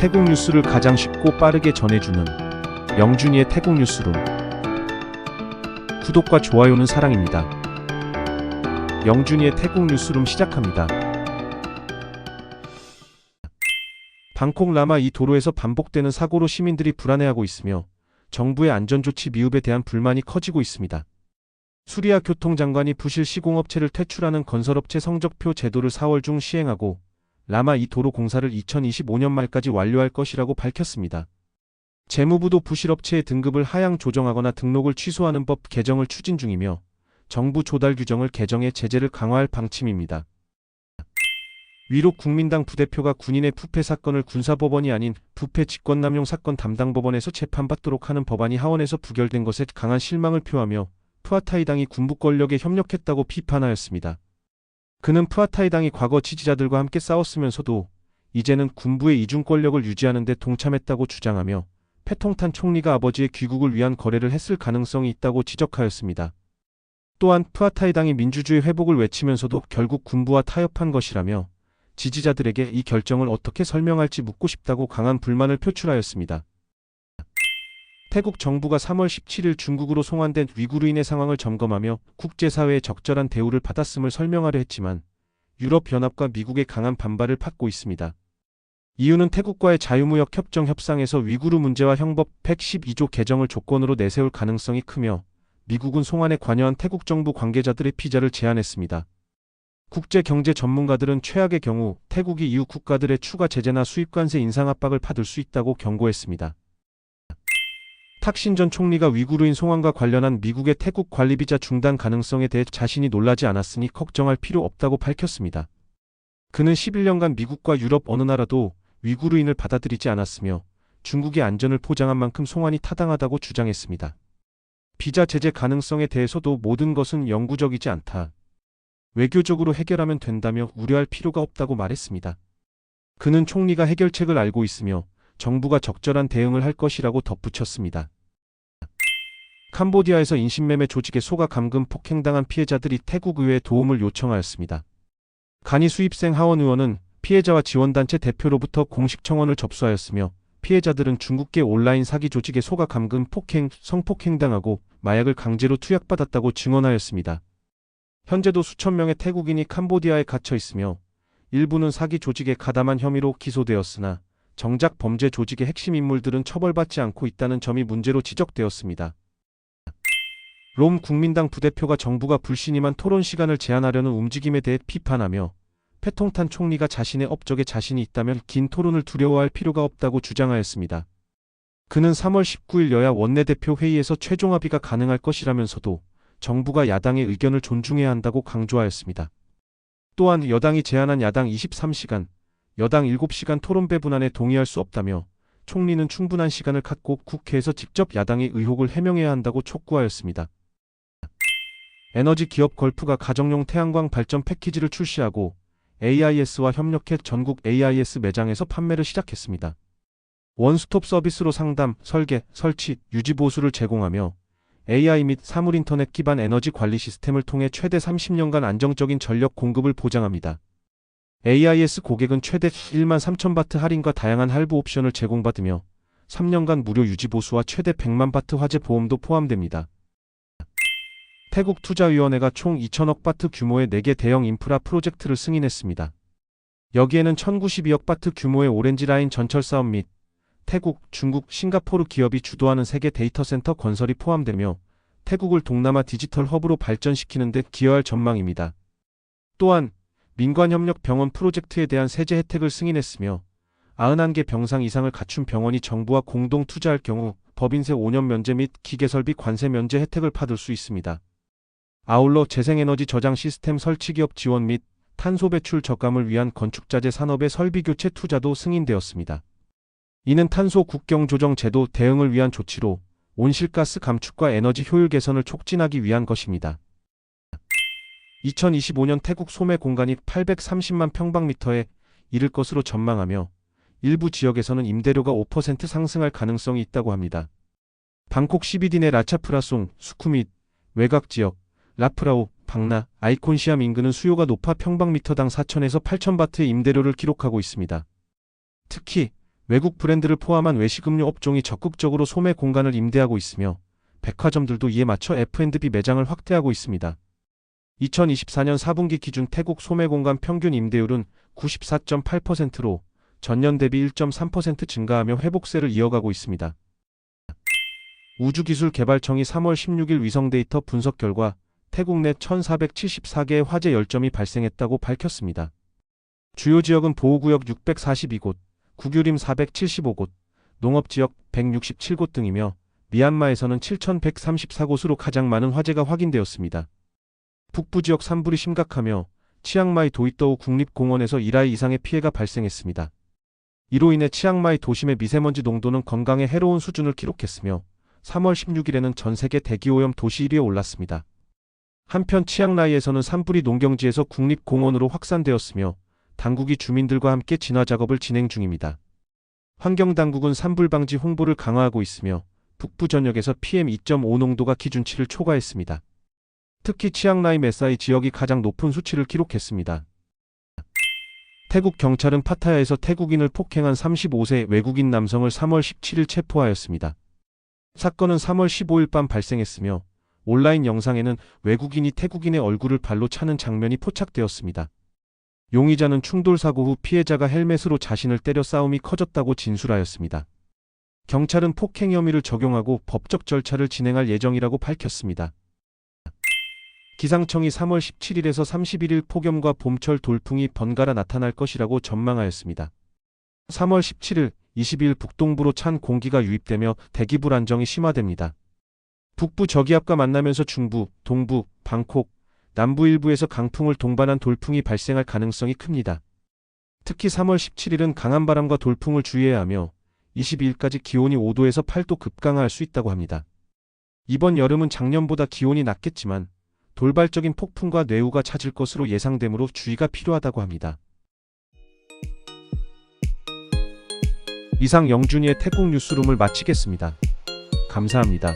태국 뉴스를 가장 쉽고 빠르게 전해주는 영준이의 태국 뉴스룸. 구독과 좋아요는 사랑입니다. 영준이의 태국 뉴스룸 시작합니다. 방콕 라마 2 도로에서 반복되는 사고로 시민들이 불안해하고 있으며 정부의 안전조치 미흡에 대한 불만이 커지고 있습니다. 수리아 교통장관이 부실 시공업체를 퇴출하는 건설업체 성적표 제도를 4월 중 시행하고 라마 2 도로 공사를 2025년 말까지 완료할 것이라고 밝혔습니다. 재무부도 부실업체의 등급을 하향 조정하거나 등록을 취소하는 법 개정을 추진 중이며 정부 조달 규정을 개정해 제재를 강화할 방침입니다. 위록 국민당 부대표가 군인의 부패 사건을 군사법원이 아닌 부패 직권남용 사건 담당법원에서 재판받도록 하는 법안이 하원에서 부결된 것에 강한 실망을 표하며 푸아타이당이 군부 권력에 협력했다고 비판하였습니다. 그는 푸아타이당이 과거 지지자들과 함께 싸웠으면서도 이제는 군부의 이중 권력을 유지하는 데 동참했다고 주장하며 패통탄 총리가 아버지의 귀국을 위한 거래를 했을 가능성이 있다고 지적하였습니다. 또한 푸아타이당이 민주주의 회복을 외치면서도 결국 군부와 타협한 것이라며 지지자들에게 이 결정을 어떻게 설명할지 묻고 싶다고 강한 불만을 표출하였습니다. 태국 정부가 3월 17일 중국으로 송환된 위구르인의 상황을 점검하며 국제사회의 적절한 대우를 받았음을 설명하려 했지만 유럽연합과 미국의 강한 반발을 받고 있습니다. 이유는 태국과의 자유무역 협정 협상에서 위구르 문제와 형법 112조 개정을 조건으로 내세울 가능성이 크며 미국은 송환에 관여한 태국 정부 관계자들의 피자를 제한했습니다. 국제경제 전문가들은 최악의 경우 태국이 이후 국가들의 추가 제재나 수입관세 인상 압박을 받을 수 있다고 경고했습니다. 탁신 전 총리가 위구르인 송환과 관련한 미국의 태국 관리비자 중단 가능성에 대해 자신이 놀라지 않았으니 걱정할 필요 없다고 밝혔습니다. 그는 11년간 미국과 유럽 어느 나라도 위구르인을 받아들이지 않았으며 중국의 안전을 보장한 만큼 송환이 타당하다고 주장했습니다. 비자 제재 가능성에 대해서도 모든 것은 영구적이지 않다. 외교적으로 해결하면 된다며 우려할 필요가 없다고 말했습니다. 그는 총리가 해결책을 알고 있으며 정부가 적절한 대응을 할 것이라고 덧붙였습니다. 캄보디아에서 인신매매 조직의 소가 감금 폭행당한 피해자들이 태국 의회에 도움을 요청하였습니다. 간이 수입생 하원 의원은 피해자와 지원단체 대표로부터 공식 청원을 접수하였으며 피해자들은 중국계 온라인 사기 조직의 소가 감금 폭행, 성폭행당하고 마약을 강제로 투약받았다고 증언하였습니다. 현재도 수천 명의 태국인이 캄보디아에 갇혀 있으며 일부는 사기 조직의 가담한 혐의로 기소되었으나 정작 범죄 조직의 핵심 인물들은 처벌받지 않고 있다는 점이 문제로 지적되었습니다. 롬 국민당 부대표가 정부가 불신임한 토론 시간을 제한하려는 움직임에 대해 비판하며 패통탄 총리가 자신의 업적에 자신이 있다면 긴 토론을 두려워할 필요가 없다고 주장하였습니다. 그는 3월 19일 여야 원내대표 회의에서 최종 합의가 가능할 것이라면서도 정부가 야당의 의견을 존중해야 한다고 강조하였습니다. 또한 여당이 제안한 야당 23시간, 여당 7시간 토론 배분안에 동의할 수 없다며 총리는 충분한 시간을 갖고 국회에서 직접 야당의 의혹을 해명해야 한다고 촉구하였습니다. 에너지 기업 걸프가 가정용 태양광 발전 패키지를 출시하고 AIS와 협력해 전국 AIS 매장에서 판매를 시작했습니다. 원스톱 서비스로 상담, 설계, 설치, 유지 보수를 제공하며 AI 및 사물인터넷 기반 에너지 관리 시스템을 통해 최대 30년간 안정적인 전력 공급을 보장합니다. AIS 고객은 최대 1만 3천 바트 할인과 다양한 할부 옵션을 제공받으며 3년간 무료 유지 보수와 최대 100만 바트 화재 보험도 포함됩니다. 태국 투자위원회가 총 2천억 바트 규모의 4개 대형 인프라 프로젝트를 승인했습니다. 여기에는 1,092억 바트 규모의 오렌지 라인 전철 사업 및 태국, 중국, 싱가포르 기업이 주도하는 세계 데이터 센터 건설이 포함되며 태국을 동남아 디지털 허브로 발전시키는 데 기여할 전망입니다. 또한 민관협력 병원 프로젝트에 대한 세제 혜택을 승인했으며 91개 병상 이상을 갖춘 병원이 정부와 공동 투자할 경우 법인세 5년 면제 및 기계설비 관세 면제 혜택을 받을 수 있습니다. 아울러 재생에너지 저장 시스템 설치기업 지원 및 탄소 배출 저감을 위한 건축자재 산업의 설비 교체 투자도 승인되었습니다. 이는 탄소 국경 조정 제도 대응을 위한 조치로 온실가스 감축과 에너지 효율 개선을 촉진하기 위한 것입니다. 2025년 태국 소매 공간이 830만 평방미터에 이를 것으로 전망하며 일부 지역에서는 임대료가 5% 상승할 가능성이 있다고 합니다. 방콕 CBD 내 라차프라송, 수쿠밋, 외곽지역, 라프라오, 방나, 아이콘시암 인근은 수요가 높아 평방미터당 4,000에서 8,000바트의 임대료를 기록하고 있습니다. 특히 외국 브랜드를 포함한 외식음료 업종이 적극적으로 소매 공간을 임대하고 있으며 백화점들도 이에 맞춰 F&B 매장을 확대하고 있습니다. 2024년 4분기 기준 태국 소매 공간 평균 임대율은 94.8%로 전년 대비 1.3% 증가하며 회복세를 이어가고 있습니다. 우주기술개발청이 3월 16일 위성 데이터 분석 결과 태국 내 1,474개의 화재 열점이 발생했다고 밝혔습니다. 주요 지역은 보호구역 642곳, 국유림 475곳, 농업지역 167곳 등이며 미얀마에서는 7,134곳으로 가장 많은 화재가 확인되었습니다. 북부 지역 산불이 심각하며 치앙마이 도이떠우 국립공원에서 1화 이상의 피해가 발생했습니다. 이로 인해 치앙마이 도심의 미세먼지 농도는 건강에 해로운 수준을 기록했으며 3월 16일에는 전 세계 대기오염 도시 1위에 올랐습니다. 한편 치앙라이에서는 산불이 농경지에서 국립공원으로 확산되었으며 당국이 주민들과 함께 진화 작업을 진행 중입니다. 환경당국은 산불 방지 홍보를 강화하고 있으며 북부 전역에서 PM2.5 농도가 기준치를 초과했습니다. 특히 치앙라이 메사이 지역이 가장 높은 수치를 기록했습니다. 태국 경찰은 파타야에서 태국인을 폭행한 35세 외국인 남성을 3월 17일 체포하였습니다. 사건은 3월 15일 밤 발생했으며 온라인 영상에는 외국인이 태국인의 얼굴을 발로 차는 장면이 포착되었습니다. 용의자는 충돌 사고 후 피해자가 헬멧으로 자신을 때려 싸움이 커졌다고 진술하였습니다. 경찰은 폭행 혐의를 적용하고 법적 절차를 진행할 예정이라고 밝혔습니다. 기상청이 3월 17일에서 31일 폭염과 봄철 돌풍이 번갈아 나타날 것이라고 전망하였습니다. 3월 17일, 20일 북동부로 찬 공기가 유입되며 대기 불안정이 심화됩니다. 북부 저기압과 만나면서 중부, 동부, 방콕, 남부 일부에서 강풍을 동반한 돌풍이 발생할 가능성이 큽니다. 특히 3월 17일은 강한 바람과 돌풍을 주의해야 하며 22일까지 기온이 5도에서 8도 급강하할 수 있다고 합니다. 이번 여름은 작년보다 기온이 낮겠지만 돌발적인 폭풍과 뇌우가 잦을 것으로 예상되므로 주의가 필요하다고 합니다. 이상 영준이의 태국 뉴스룸을 마치겠습니다. 감사합니다.